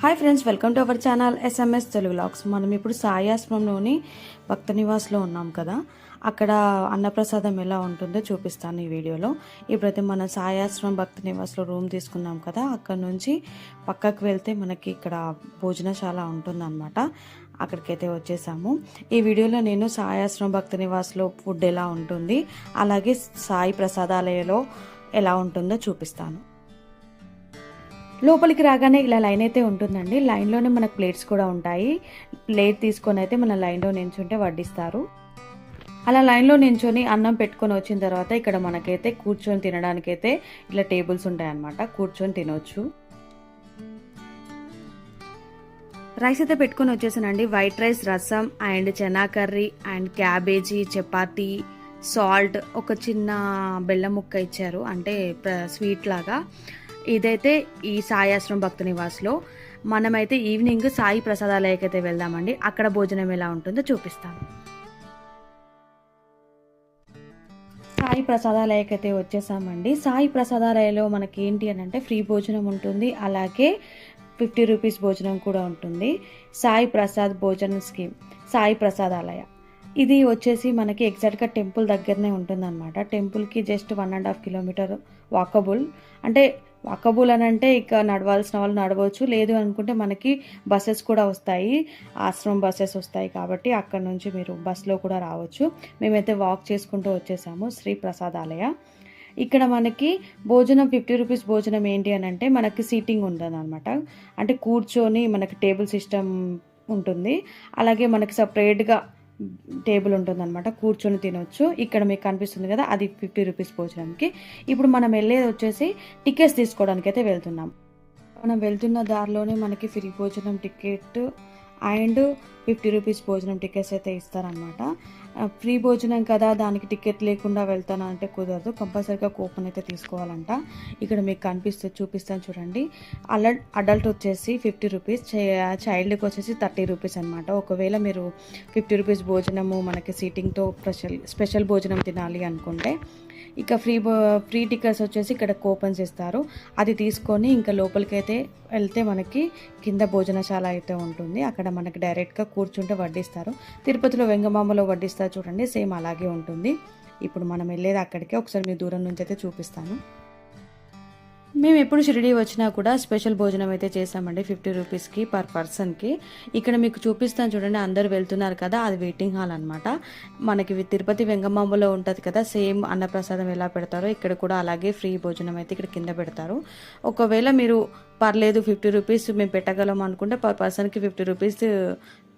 Hi friends, welcome to our channel SMS Telugu vlogs. మనం ఇప్పుడు సాయి ఆశ్రమంలోని భక్త నివాస్లో ఉన్నాం కదా. అక్కడ అన్నప్రసాదం ఎలా ఉంటుందో చూపిస్తాను ఈ వీడియోలో. ఇప్పుడైతే మన సాయి ఆశ్రమం భక్త నివాస్లో రూమ్ తీసుకున్నాం కదా. అక్కడ నుంచి పక్కకు వెళ్తే మనకి ఇక్కడ భోజనశాల ఉంటుందన్నమాట. అక్కడికైతే వచ్చేసాము. ఈ వీడియోలో నేను సాయి ఆశ్రమం భక్త నివాస్లో ఫుడ్ ఎలా ఉంటుంది, అలాగే సాయి ప్రసాదాలయలో ఎలా ఉంటుందో చూపిస్తాను. లోపలికి రాగానే ఇలా లైన్ అయితే ఉంటుందండి. లైన్లోనే మనకు ప్లేట్స్ కూడా ఉంటాయి. ప్లేట్ తీసుకొని అయితే మన లైన్లో నించుంటే వడ్డిస్తారు. అలా లైన్లో నించొని అన్నం పెట్టుకొని వచ్చిన తర్వాత ఇక్కడ మనకైతే కూర్చొని తినడానికైతే ఇలా టేబుల్స్ ఉంటాయన్నమాట. కూర్చొని తినొచ్చు. రైస్ అయితే పెట్టుకొని వచ్చేసానండి. వైట్ రైస్, రసం and chana curry and cabbage, chapati, salt, ఒక చిన్న బెల్లం ముక్క ఇచ్చారు, అంటే స్వీట్ లాగా. ఇదైతే ఈ సాయి ఆశ్రమం భక్త నివాస్లో. మనమైతే ఈవినింగ్ సాయి ప్రసాదాలయకి అయితే వెళ్దామండి. అక్కడ భోజనం ఎలా ఉంటుందో చూపిస్తాను. సాయి ప్రసాదాలయకి అయితే వచ్చేసామండి. సాయి ప్రసాదాలయలో మనకి ఏంటి అని అంటే ఫ్రీ భోజనం ఉంటుంది, అలాగే 50 రూపీస్ భోజనం కూడా ఉంటుంది. సాయి ప్రసాద్ భోజన స్కీమ్, సాయి ప్రసాదాలయ. ఇది వచ్చేసి మనకి ఎగ్జాక్ట్గా టెంపుల్ దగ్గరనే ఉంటుందన్నమాట. టెంపుల్కి జస్ట్ 1.5 కిలోమీటర్ వాకబుల్. అంటే వాకబుల్ అని అంటే ఇక నడవాల్సిన వాళ్ళు నడవచ్చు, లేదు అనుకుంటే మనకి బస్సెస్ కూడా వస్తాయి, ఆశ్రమం బస్సెస్ వస్తాయి కాబట్టి అక్కడ నుంచి మీరు బస్లో కూడా రావచ్చు. మేమైతే వాక్ చేసుకుంటూ వచ్చేసాము. శ్రీ ప్రసాదాలయ. ఇక్కడ మనకి భోజనం 50 రూపీస్ భోజనం ఏంటి అని అంటే మనకి సీటింగ్ ఉంటుంది అనమాట. అంటే కూర్చొని మనకి టేబుల్ సిస్టమ్ ఉంటుంది, అలాగే మనకి సపరేట్గా టేబుల్ ఉంటుందన్నమాట. కూర్చొని తినొచ్చు. ఇక్కడ మీకు కనిపిస్తుంది కదా, అది 50 రూపీస్ భోజనంకి. ఇప్పుడు మనం వెళ్ళేది వచ్చేసి టికెట్స్ తీసుకోవడానికి అయితే వెళ్తున్నాం. మనం వెళ్తున్న దారిలోనే మనకి ఫ్రీ భోజనం టికెట్ అండ్ 50 రూపీస్ భోజనం టికెట్స్ అయితే ఇస్తారనమాట. ఫ్రీ భోజనం కదా, దానికి టికెట్ లేకుండా వెళ్తాను అంటే కుదరదు, కంపల్సరీగా కూపన్ అయితే తీసుకోవాలంట. ఇక్కడ మీకు చూపిస్తాను చూడండి. అడల్ట్ వచ్చేసి 50 రూపీస్, చైల్డ్కి వచ్చేసి 30 రూపీస్ అనమాట. ఒకవేళ మీరు 50 రూపీస్ భోజనము మనకి సీటింగ్తో స్పెషల్ భోజనం తినాలి అనుకుంటే ఇక ఫ్రీ టికెట్స్ వచ్చేసి ఇక్కడ కూపన్స్ ఇస్తారు. అది తీసుకొని ఇంకా లోపలికి అయితే వెళ్తే మనకి కింద భోజనశాల అయితే ఉంటుంది. అక్కడ మనకి డైరెక్ట్గా కూర్చుంటే వడ్డిస్తారు. తిరుపతిలో వెంగమామలో వడ్డిస్తారు చూడండి, సేమ్ అలాగే ఉంటుంది. ఇప్పుడు మనం వెళ్ళేది అక్కడికే. ఒకసారి మీ దూరం నుంచి అయితే చూపిస్తాను. మేము ఎప్పుడు షిరిడి వచ్చినా కూడా స్పెషల్ భోజనం అయితే చేసామండి 50 రూపీస్కి పర్ పర్సన్కి. ఇక్కడ మీకు చూపిస్తాను చూడండి, అందరు వెళ్తున్నారు కదా, అది వెయిటింగ్ హాల్ అనమాట. మనకి తిరుపతి వెంగమాంబలో ఉంటుంది కదా, సేమ్ అన్నప్రసాదం ఎలా పెడతారో ఇక్కడ కూడా అలాగే ఫ్రీ భోజనం అయితే ఇక్కడ కింద పెడతారు. ఒకవేళ మీరు పర్లేదు 50 రూపీస్ మేము పెట్టగలం అనుకుంటే పర్ పర్సన్కి 50 రూపీస్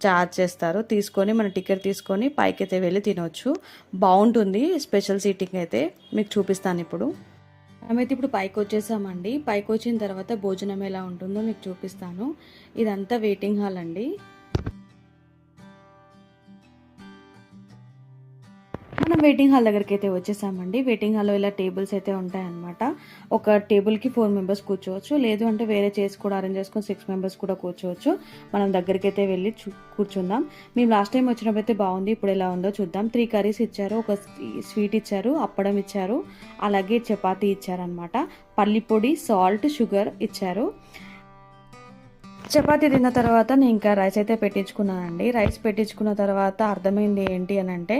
ఛార్జ్ చేస్తారు. తీసుకొని మన టికెట్ తీసుకొని పైకి అయితే వెళ్ళి తినవచ్చు. బాగుంటుంది. స్పెషల్ సీటింగ్ అయితే మీకు చూపిస్తాను ఇప్పుడు. మేమైతే ఇప్పుడు పైకి వచ్చేసామండి. పైకి వచ్చిన తర్వాత భోజనం ఎలా ఉంటుందో మీకు చూపిస్తాను. ఇదంతా వెయిటింగ్ హాల్ అండి. మనం వెయిటింగ్ హాల్ దగ్గరికి అయితే వచ్చేసామండి. వెయిటింగ్ హాల్లో ఇలా టేబుల్స్ అయితే ఉంటాయన్నమాట. ఒక టేబుల్కి 4 మెంబర్స్ కూర్చోవచ్చు, లేదు అంటే వేరే చేసి కూడా అరేంజ్ చేసుకొని 6 మెంబర్స్ కూడా కూర్చోవచ్చు. మనం దగ్గరికి అయితే వెళ్ళి కూర్చుందాం. మేము లాస్ట్ టైం వచ్చినప్పుడు అయితే బాగుంది, ఇప్పుడు ఎలా ఉందో చూద్దాం. 3 కర్రీస్ ఇచ్చారు, ఒక స్వీట్ ఇచ్చారు, అప్పడం ఇచ్చారు, అలాగే చపాతీ ఇచ్చారనమాట. పల్లి పొడి, సాల్ట్, షుగర్ ఇచ్చారు. చపాతీ తిన్న తర్వాత నేను ఇంకా రైస్ అయితే పెట్టించుకున్నానండి. రైస్ పెట్టించుకున్న తర్వాత అర్థమైంది ఏంటి అని అంటే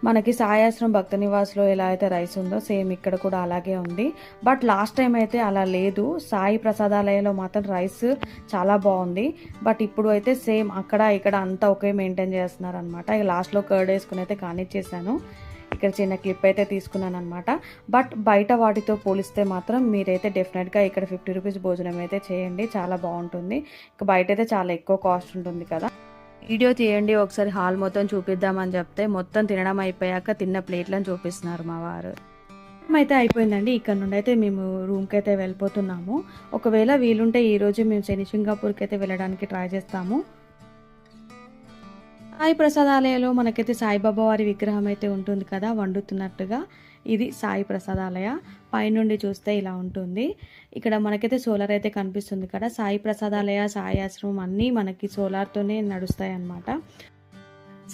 మనకి సాయి ఆశ్రమం భక్త నివాస్లో ఎలా అయితే రైస్ ఉందో సేమ్ ఇక్కడ కూడా అలాగే ఉంది. బట్ లాస్ట్ టైం అయితే అలా లేదు. సాయి ప్రసాదాలయలో మాత్రం రైస్ చాలా బాగుంది. బట్ ఇప్పుడు అయితే సేమ్ అక్కడ ఇక్కడ అంతా ఒకే మెయింటైన్ చేస్తున్నారు అనమాట. ఇక లాస్ట్లో కర్డ్ వేసుకుని అయితే కానిచ్చేసాను. ఇక్కడ చిన్న క్లిప్ అయితే తీసుకున్నాను అనమాట. బట్ బయట వాటితో పోలిస్తే మాత్రం మీరైతే డెఫినెట్గా ఇక్కడ 50 రూపీస్ భోజనం అయితే చేయండి, చాలా బాగుంటుంది. ఇక బయట అయితే చాలా ఎక్కువ కాస్ట్ ఉంటుంది కదా. వీడియో తీయండి ఒకసారి, హాల్ మొత్తం చూపిద్దామని చెప్తే మొత్తం తినడం అయిపోయాక తిన్న ప్లేట్లను చూపిస్తున్నారు మా వారు. అయితే అయిపోయిందండి. ఇక్కడ నుండి అయితే మేము రూమ్కి అయితే వెళ్ళిపోతున్నాము. ఒకవేళ వీలుంటే ఈరోజు మేము శని సింగాపూర్కి అయితే వెళ్ళడానికి ట్రై చేస్తాము. సాయి ప్రసాదాలయలో మనకైతే సాయిబాబా వారి విగ్రహం అయితే ఉంటుంది కదా, వండుతున్నట్టుగా. ఇది సాయి ప్రసాదాలయ. పైనుండి చూస్తే ఇలా ఉంటుంది. ఇక్కడ మనకైతే సోలార్ అయితే కనిపిస్తుంది కదా. సాయి ప్రసాదాలయ, సాయి ఆశ్రమం అన్నీ మనకి సోలార్తోనే నడుస్తాయి అన్నమాట.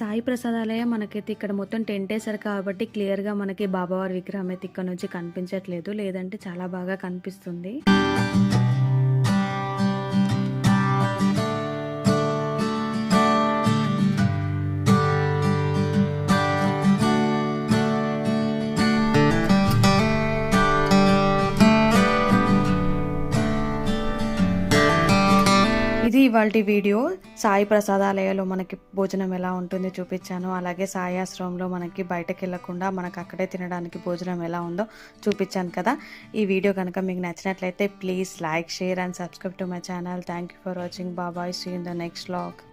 సాయి ప్రసాదాలయ మనకైతే ఇక్కడ మొత్తం టెంట్ వేసారు కాబట్టి క్లియర్గా మనకి బాబావారి విగ్రహం అయితే ఇక్కడ నుంచి కనిపించట్లేదు, లేదంటే చాలా బాగా కనిపిస్తుంది. ఇవాల్టి వీడియో. సాయి ప్రసాదాలయలో మనకి భోజనం ఎలా ఉంటుంది చూపించాను. అలాగే సాయి ఆశ్రమంలో మనకి బయటకు వెళ్ళకుండా మనకు అక్కడే తినడానికి భోజనం ఎలా ఉందో చూపించాను కదా. ఈ వీడియో కనుక మీకు నచ్చినట్లయితే please like, share and subscribe to my channel. Thank you for watching. Bye. See you in the next vlog.